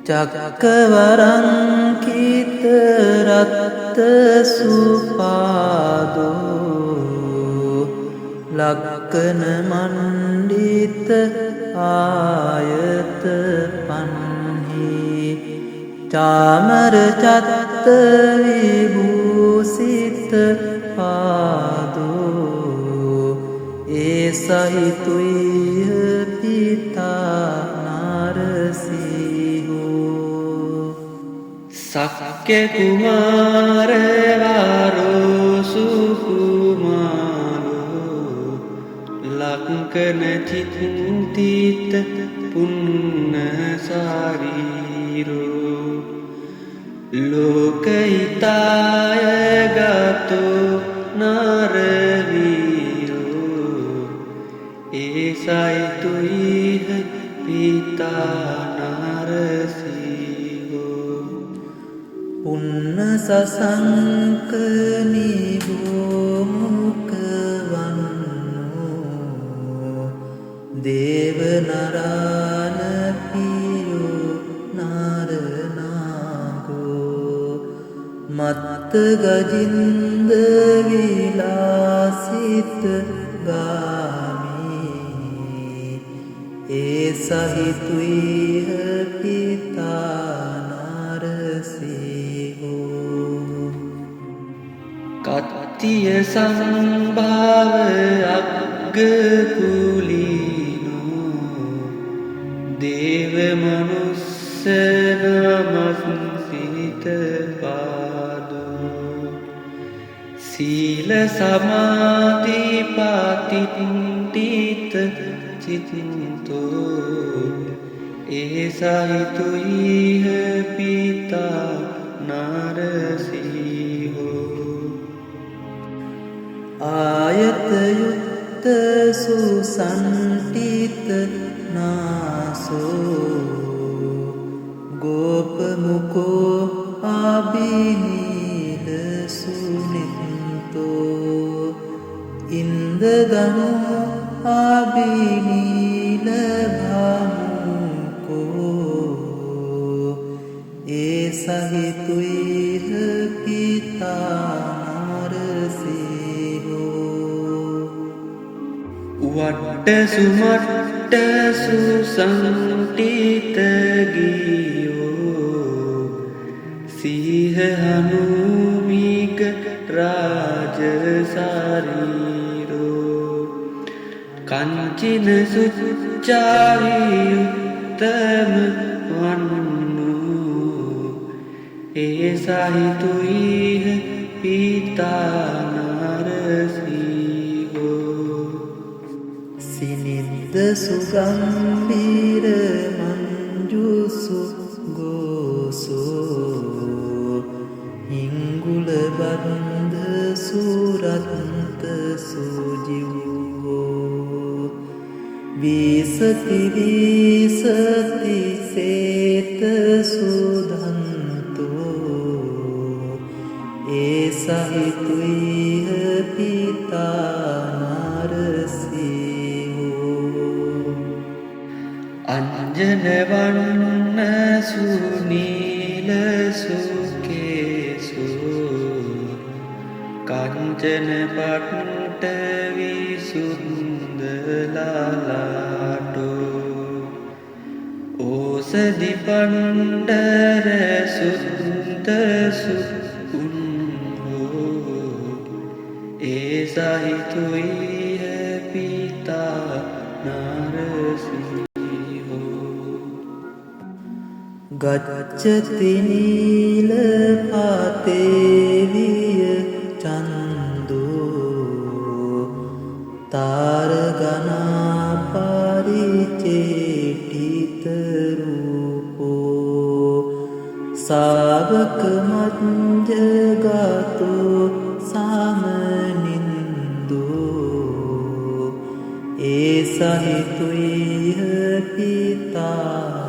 චක්කවරංකිත රත්ත සුපාදෝ ලක්කන මණ්ඩිත ආයත පන්හි චාමර චත්ත විභූසිත පාදෝ ඒ සහිතුයිහ පිතා නරසිංහෝ සක්්‍ය කුමාරවරෝ සුකුමාරෝ ලක්කන චිත්තිත පුන්න සාරීරෝ ලෝකහිතාය ගතෝ නරවීරෝ ඒ සයිතුයිහ පිතා නරසිංහෝ පුන්න සසංක නිබෝමුකවන්නෝ දේව නරාන පියෝ නරනාගෝ මත්ත ගජින්ද විලාසිත ගාමී ඒ සහිතුයිහ පිතා නරසිංහෝ කත්තිය සම්භාව අග්ගකුලීනෝ දේව මනුස්ස නමස්සිත පාදෝ සීල සමාධි පතිට්ඨිත චිත්තෝ ඒ සහිතුයිහ පිතා නරසිංහෝ ආයත යුත්ත සුසන්ටිත නාසෝ ගෝපමුකෝ ආබිනීල සුනිත්තෝ ඉන්දදනෝ ආබිනීල භාමුකෝ ඒ සහිතුයිහ පිතා වට්ට සුමට්ට සුසන්ටිත ගියෝ සීහ හනුමික රාජසාරීරෝ කංචින සුච්චාවියුත්තම වන්නෝ ඒ සහිතුයිහ පිතා නරසිංහෝ සිනිද්ද සුගම්බීර මංජුසු ගෝසෝ හිංගුල බන්ධ සුරත්ත සුජිව්වෝ වීසති වීසති සේත සුදන්තෝ ඒ සහිතුයිහ පිතා නරසිංහෝ අංජන වන්න සුනීල සුකේසෝ කංචන පට්ට විසුන්දලාලාටෝ ඕසදි පණ්ඩර සුන්ද සුකුන්හෝ ඒ සහිතුයිහ පිතා නරසිංහෝ ගච්ඡති නීල පාතේවිය චන්දෝ තාරගනා පරිචේටිත රූපෝ සාවක මංජගතෝ සාමනින්දෝ ඒ සහිතුයිහ පිතා